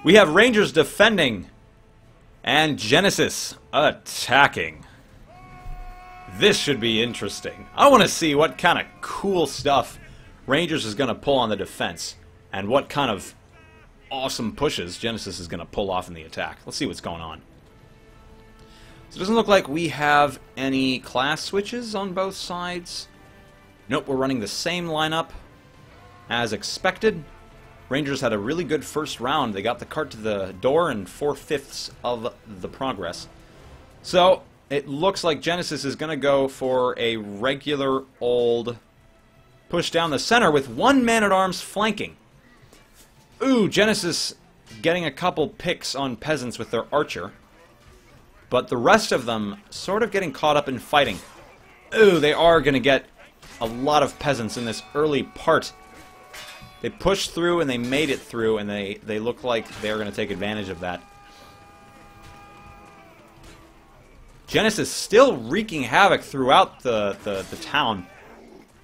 We have Rangers defending and Genesis attacking. This should be interesting. I want to see what kind of cool stuff Rangers is going to pull on the defense and what kind of awesome pushes Genesis is going to pull off in the attack. Let's see what's going on. So it doesn't look like we have any class switches on both sides. Nope, we're running the same lineup as expected. Rangers had a really good first round. They got the cart to the door in 4/5 of the progress. So it looks like Genesis is going to go for a regular old push down the center with one man-at-arms flanking. Ooh, Genesis getting a couple picks on peasants with their archer. But the rest of them sort of getting caught up in fighting. Ooh, they are going to get a lot of peasants in this early part. They pushed through and they made it through, and they look like they're going to take advantage of that. Genesis still wreaking havoc throughout the town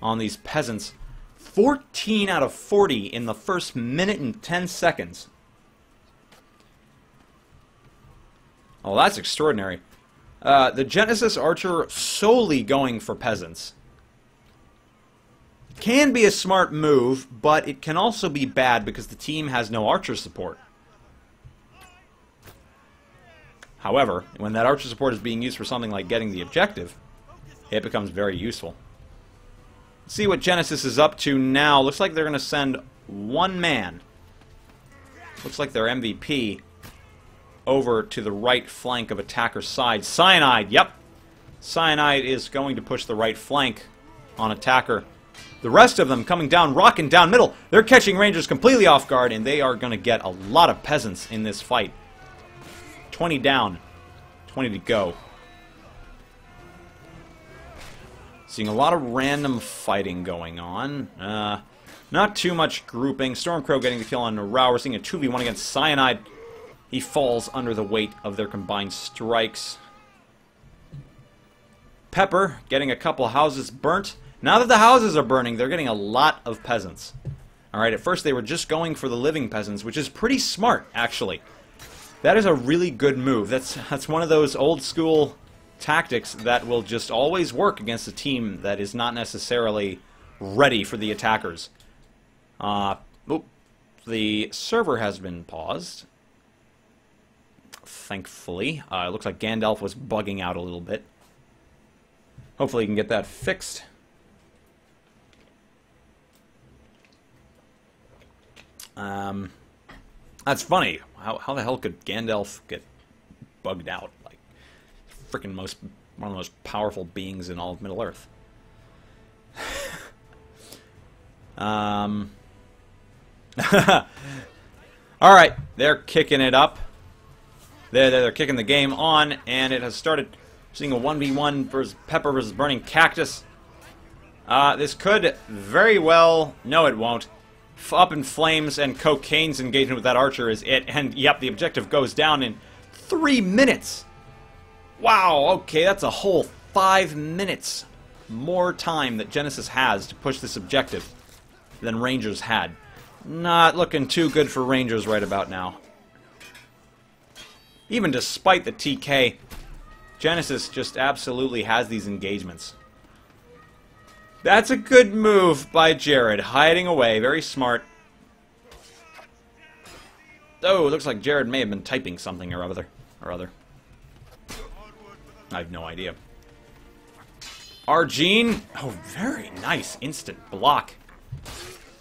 on these peasants. 14 out of 40 in the first minute and 10 seconds. Oh, that's extraordinary. The Genesis archer solely going for peasants. Can be a smart move, but it can also be bad because the team has no archer support. However, when that archer support is being used for something like getting the objective, it becomes very useful. Let's see what Genesis is up to now. Looks like they're going to send one man. Looks like their MVP over to the right flank of attacker's side. Cyanide, yep. Cyanide is going to push the right flank on attacker. The rest of them coming down, rocking down middle. They're catching Rangers completely off guard, and they are going to get a lot of peasants in this fight. 20 down, 20 to go. Seeing a lot of random fighting going on. Not too much grouping. Stormcrow getting the kill on Rao. We're seeing a 2v1 against Cyanide. He falls under the weight of their combined strikes. Pepper getting a couple houses burnt. Now that the houses are burning, they're getting a lot of peasants. Alright, at first they were just going for the living peasants, which is pretty smart, actually. That is a really good move. That's one of those old school tactics that will just always work against a team that is not necessarily ready for the attackers. The server has been paused. Thankfully. It looks like Gandalf was bugging out a little bit. Hopefully you can get that fixed. That's funny. How the hell could Gandalf get bugged out? Like, freaking one of the most powerful beings in all of Middle-earth. Alright, they're kicking it up. They're kicking the game on, and it has started. Seeing a 1v1 versus Pepper versus Burning Cactus. This could very well... No, it won't. Up in flames, and Cocaine's engagement with that archer is it. And, yep, the objective goes down in 3 minutes. Wow, okay, that's a whole 5 minutes more time that Genesis has to push this objective than Rangers had. Not looking too good for Rangers right about now. Even despite the TK, Genesis just absolutely has these engagements. That's a good move by Jared, hiding away, very smart. Oh, looks like Jared may have been typing something or other. I have no idea. Argene, oh, very nice instant block.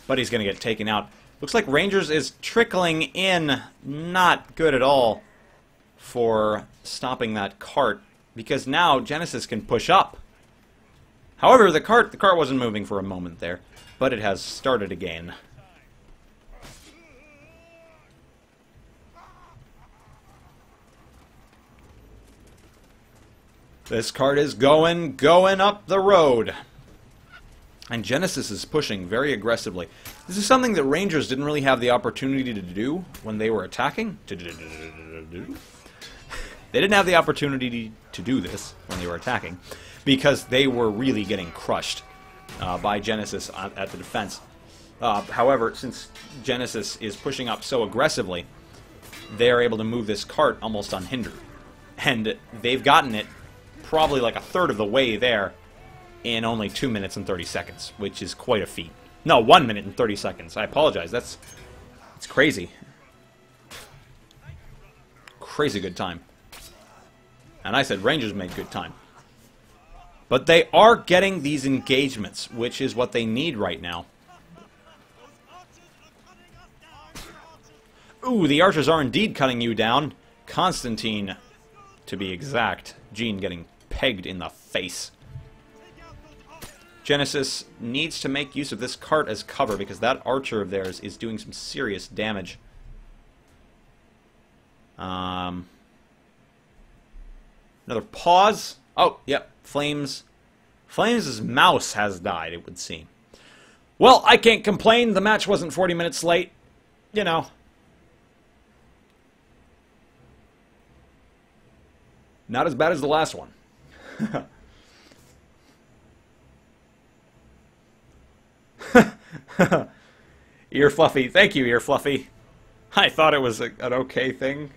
But he's going to get taken out. Looks like Rangers is trickling in, not good at all for stopping that cart, because now Genesis can push up. However, the cart wasn't moving for a moment there, but it has started again. This cart is going up the road. And Genesis is pushing very aggressively. This is something that Rangers didn't really have the opportunity to do when they were attacking. They didn't have the opportunity to do this when they were attacking, because they were really getting crushed by Genesis at the defense. However, since Genesis is pushing up so aggressively, they're able to move this cart almost unhindered. And they've gotten it probably like a third of the way there in only 2 minutes and 30 seconds, which is quite a feat. No, 1 minute and 30 seconds. I apologize. It's crazy. Crazy good time. And I said Rangers made good time. But they are getting these engagements, which is what they need right now. Ooh, the archers are indeed cutting you down. Constantine, to be exact. Gene getting pegged in the face. Genesis needs to make use of this cart as cover because that archer of theirs is doing some serious damage. Another pause. Oh, yep. Flames. Flames' mouse has died, it would seem. Well, I can't complain. The match wasn't 40 minutes late. You know. Not as bad as the last one. Ear Fluffy. Thank you, Ear Fluffy. I thought it was an okay thing.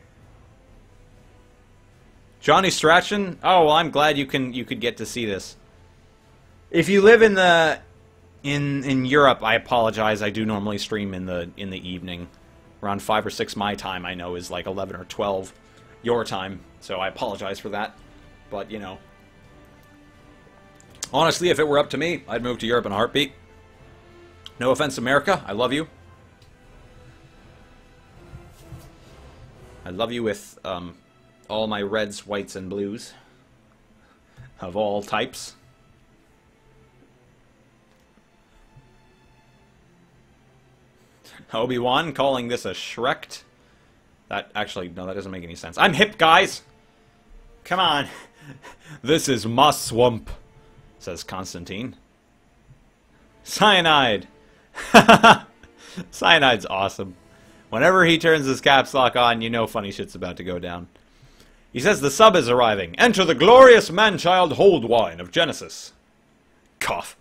Johnny Strachan? Oh, well, I'm glad you could get to see this. If you live in in Europe, I apologize. I do normally stream in the evening, around 5 or 6 my time. I know is like 11 or 12 your time, so I apologize for that. But you know, honestly, if it were up to me, I'd move to Europe in a heartbeat. No offense, America. I love you. I love you with all my reds, whites, and blues of all types. Obi-Wan calling this a Shrek. That actually, no, that doesn't make any sense. I'm hip, guys! Come on. This is my swamp, says Constantine. Cyanide. Cyanide's awesome. Whenever he turns his caps lock on, you know funny shit's about to go down. He says the sub is arriving. Enter the glorious man-child hold wine of Genesis. Cough.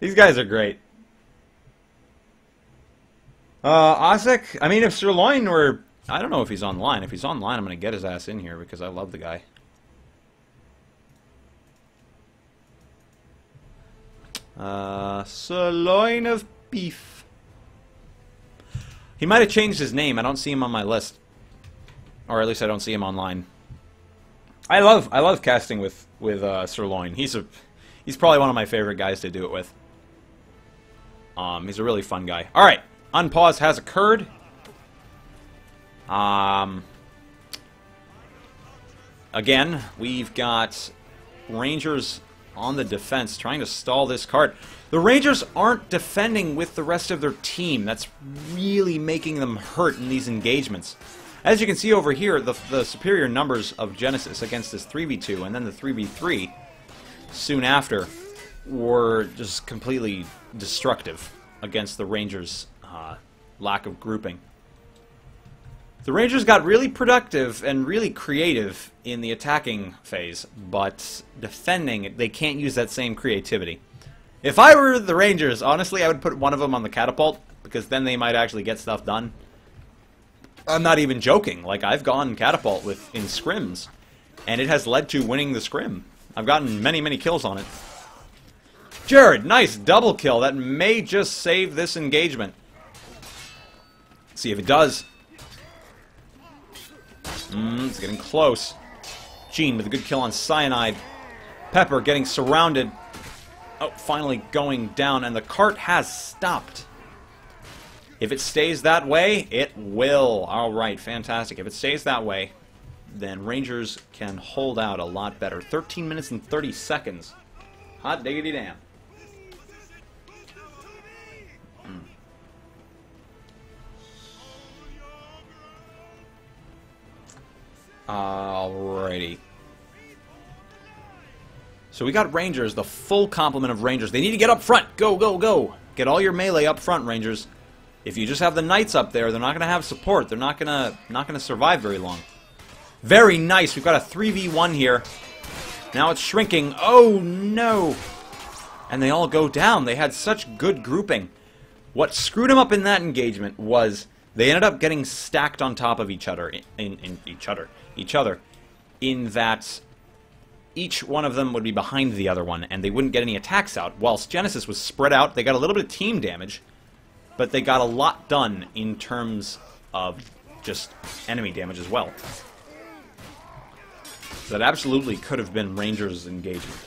These guys are great. Osik? I mean, if Sirloin were... I don't know if he's online. If he's online, I'm going to get his ass in here because I love the guy. Sirloin of beef. He might have changed his name. I don't see him on my list. Or at least I don't see him online. I love casting with Sirloin. He's probably one of my favorite guys to do it with. He's a really fun guy. All right, unpause has occurred. Again, we've got Rangers on the defense trying to stall this cart. The Rangers aren't defending with the rest of their team. That's really making them hurt in these engagements. As you can see over here, the superior numbers of Genesis against this 3v2 and then the 3v3 soon after were just completely destructive against the Rangers' lack of grouping. The Rangers got really productive and really creative in the attacking phase, but defending, they can't use that same creativity. If I were the Rangers, honestly, I would put one of them on the catapult, because then they might actually get stuff done. I'm not even joking. Like, I've gone catapult in scrims, and it has led to winning the scrim. I've gotten many, many kills on it. Jared, nice double kill. That may just save this engagement. See if it does. It's getting close. Gene with a good kill on Cyanide. Pepper getting surrounded. Oh, finally going down, and the cart has stopped. If it stays that way, it will. Alright, fantastic. If it stays that way, then Rangers can hold out a lot better. 13 minutes and 30 seconds. Hot diggity damn. Alrighty. So we got Rangers, the full complement of Rangers. They need to get up front. Go, go, go. Get all your melee up front, Rangers. If you just have the Knights up there, they're not going to have support. They're not going to survive very long. Very nice. We've got a 3v1 here. Now it's shrinking. Oh, no. and they all go down. They had such good grouping. What screwed them up in that engagement was they ended up getting stacked on top of each other, in that each one of them would be behind the other one, and they wouldn't get any attacks out. Whilst Genesis was spread out, they got a little bit of team damage, but they got a lot done in terms of just enemy damage as well. So that absolutely could have been Rangers' engagement.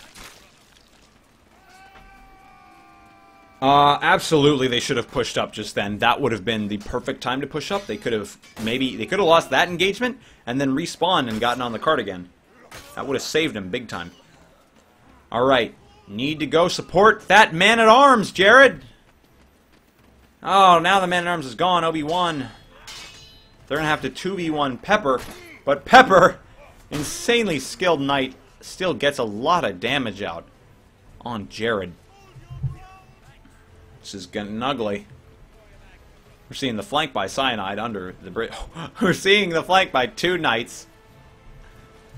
Absolutely, they should have pushed up just then. That would have been the perfect time to push up. They could have lost that engagement and then respawned and gotten on the cart again. That would have saved them big time. All right, need to go support that man-at-arms, Jared. Oh, now the man-at-arms is gone. Obi-Wan. They're gonna have to 2v1 Pepper, but Pepper, insanely skilled knight, still gets a lot of damage out on Jared. This is getting ugly. We're seeing the flank by Cyanide under the bridge. We're seeing the flank by 2 knights.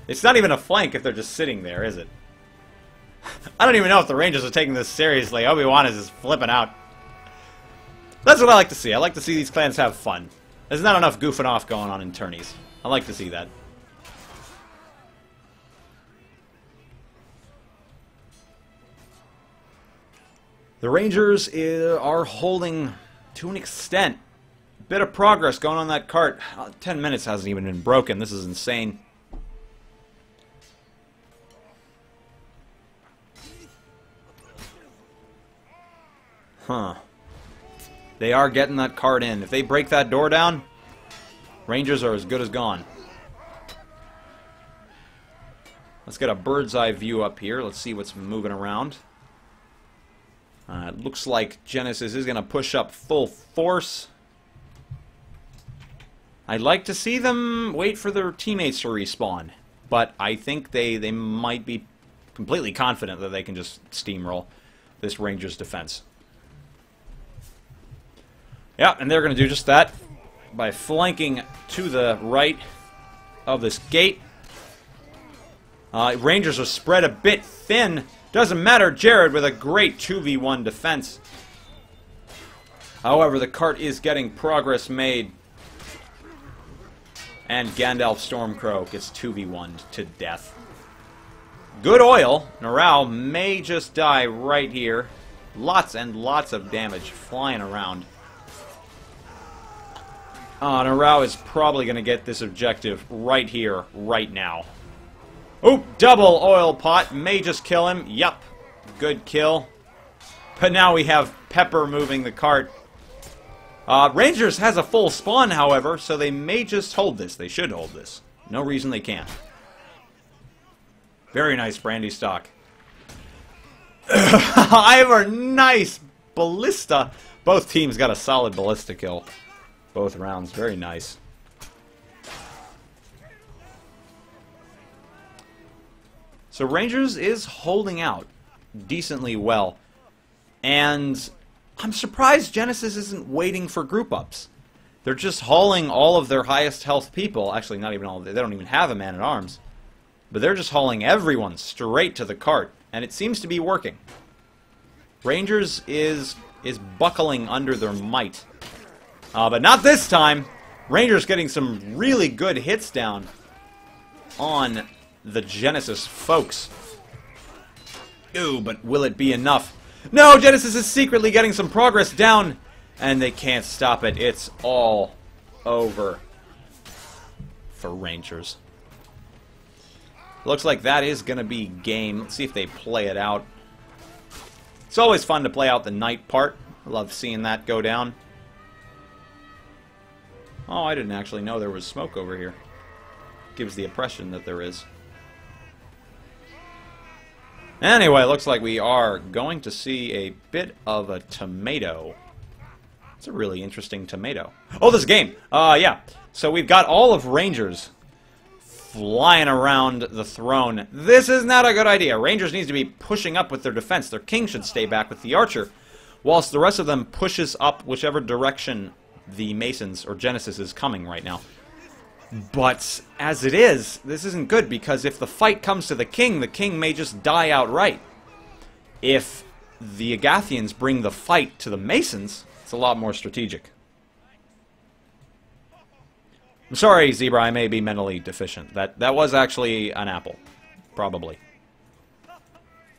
It's not even a flank if they're just sitting there, is it? I don't even know if the Rangers are taking this seriously. Obi-Wan is just flipping out. That's what I like to see. I like to see these clans have fun. There's not enough goofing off going on in tourneys. I like to see that. The Rangers are holding to an extent. Bit of progress going on that cart. 10 minutes hasn't even been broken. This is insane. Huh. They are getting that cart in. If they break that door down, Rangers are as good as gone. Let's get a bird's eye view up here. Let's see what's moving around. It looks like Genesis is going to push up full force. I'd like to see them wait for their teammates to respawn, but I think they might be completely confident that they can just steamroll this Rangers defense. Yeah, and they're going to do just that by flanking to the right of this gate. Rangers are spread a bit thin. Doesn't matter, Jared with a great 2v1 defense. However, the cart is getting progress made. And Gandalf Stormcrow gets 2v1'd to death. Good oil. Narao may just die right here. Lots and lots of damage flying around. Narao is probably going to get this objective right here, right now. Oh, double oil pot. May just kill him. Yup. Good kill. But now we have Pepper moving the cart. Rangers has a full spawn, however, so they may just hold this. They should hold this. No reason they can't. Very nice brandy stock. I have a nice ballista. Both teams got a solid ballista kill. Both rounds. Very nice. So Rangers is holding out decently well. And I'm surprised Genesis isn't waiting for group ups. They're just hauling all of their highest health people. Actually, not even all of them. They don't even have a man-at-arms. But they're just hauling everyone straight to the cart. And it seems to be working. Rangers is buckling under their might. But not this time. Rangers getting some really good hits down on the Genesis folks. Ooh, but will it be enough? No, Genesis is secretly getting some progress down, and they can't stop it. It's all over for Rangers. Looks like that is going to be game. Let's see if they play it out. It's always fun to play out the night part. I love seeing that go down. Oh, I didn't actually know there was smoke over here. Gives the impression that there is. Anyway, looks like we are going to see a bit of a tomato. It's a really interesting tomato. Oh, this game! Yeah. So we've got all of Rangers flying around the throne. This is not a good idea. Rangers needs to be pushing up with their defense. Their king should stay back with the archer, whilst the rest of them pushes up whichever direction the Masons or Genesis is coming right now. But as it is, this isn't good, because if the fight comes to the king may just die outright. If the Agathians bring the fight to the Masons, it's a lot more strategic. I'm sorry, Zebra, I may be mentally deficient. That was actually an apple. Probably.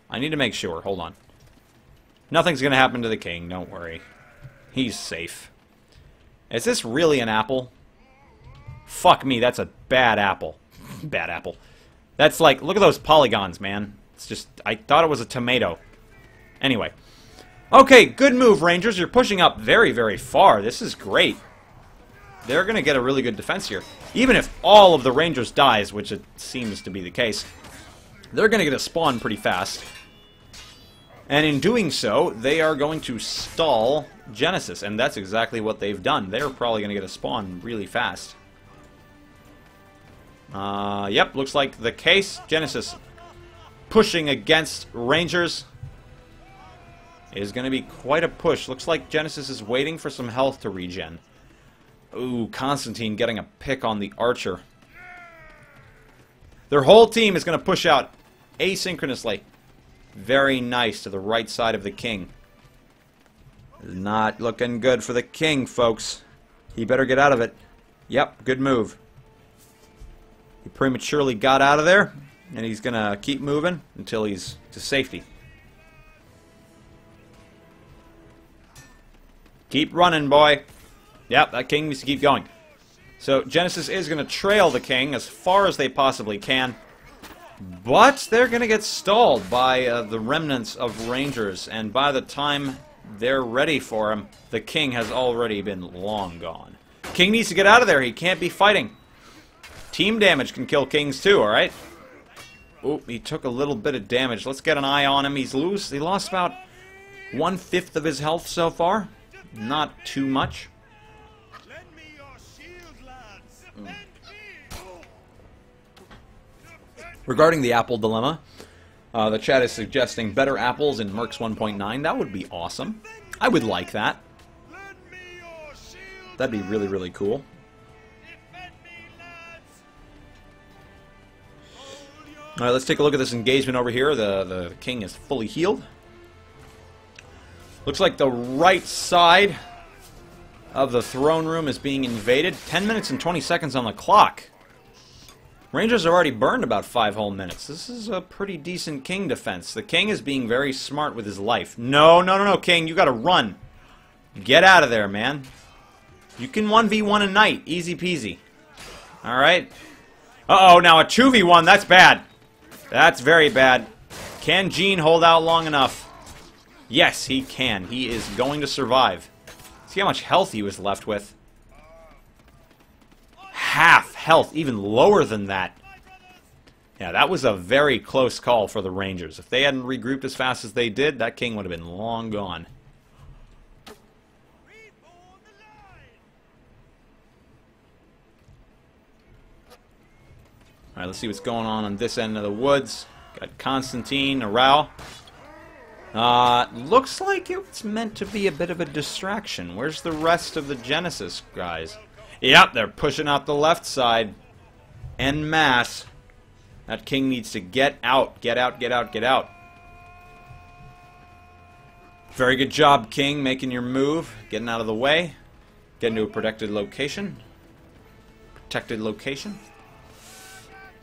I need to make sure. Hold on. Nothing's going to happen to the king, don't worry. He's safe. Is this really an apple? Fuck me, that's a bad apple. Bad apple. That's like, look at those polygons, man. It's just, I thought it was a tomato. Anyway. Okay, good move, Rangers. You're pushing up very, very far. This is great. They're going to get a really good defense here. Even if all of the Rangers dies, which it seems to be the case, they're going to get a spawn pretty fast. And in doing so, they are going to stall Genesis. And that's exactly what they've done. They're probably going to get a spawn really fast. Yep, looks like the case. Genesis pushing against Rangers is going to be quite a push. Looks like Genesis is waiting for some health to regen. Ooh, Constantine getting a pick on the archer. Their whole team is going to push out asynchronously. Very nice to the right side of the king. Not looking good for the king, folks. He better get out of it. Yep, good move. He prematurely got out of there, and he's going to keep moving until he's to safety. Keep running, boy. Yep, that king needs to keep going. So Genesis is going to trail the king as far as they possibly can. But they're going to get stalled by the remnants of Rangers. And by the time they're ready for him, the king has already been long gone. King needs to get out of there. He can't be fighting. Team damage can kill kings too, alright? Oh, he took a little bit of damage. Let's get an eye on him. He's loose. He lost about 1/5 of his health so far. Not too much. Regarding the apple dilemma, the chat is suggesting better apples in Mercs 1.9. That would be awesome. I would like that. That'd be really, really cool. Alright, let's take a look at this engagement over here. The king is fully healed. Looks like the right side of the throne room is being invaded. 10 minutes and 20 seconds on the clock. Rangers have already burned about 5 whole minutes. This is a pretty decent king defense. The king is being very smart with his life. No, no, no, no, king. You gotta run. Get out of there, man. You can 1v1 a knight. Easy peasy. Alright. Uh-oh, now a 2v1. That's bad. That's very bad. Can Gene hold out long enough? Yes, he can. He is going to survive. See how much health he was left with. Half health, even lower than that. Yeah, that was a very close call for the Rangers. If they hadn't regrouped as fast as they did, that king would have been long gone. Alright, let's see what's going on this end of the woods. Got Constantine, Arau. Looks like it's meant to be a bit of a distraction. Where's the rest of the Genesis guys? Yep, they're pushing out the left side. En masse. That king needs to get out. Get out, get out, get out. Very good job, king, making your move. Getting out of the way. Getting to a protected location. Protected location.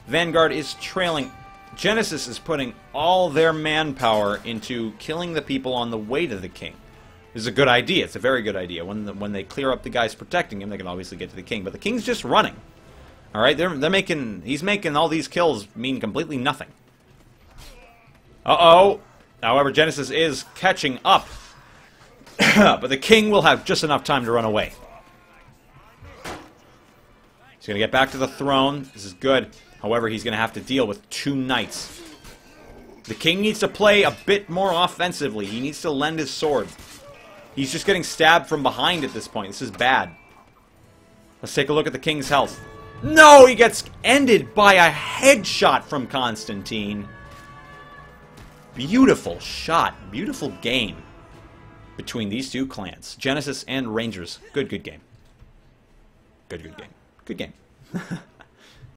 Vanguard is trailing. Genesis is putting all their manpower into killing the people on the way to the king. This is a good idea. It's a very good idea. When they clear up the guys protecting him, they can obviously get to the king. But the king's just running. All right, he's making all these kills mean completely nothing. Uh-oh. However, Genesis is catching up. But the king will have just enough time to run away. He's going to get back to the throne. This is good. However, he's going to have to deal with 2 knights. The king needs to play a bit more offensively. He needs to lend his sword. He's just getting stabbed from behind at this point. This is bad. Let's take a look at the king's health. No, he gets ended by a headshot from Constantine. Beautiful shot. Beautiful game between these 2 clans. Genesis and Rangers. Good game. Good game. Good game.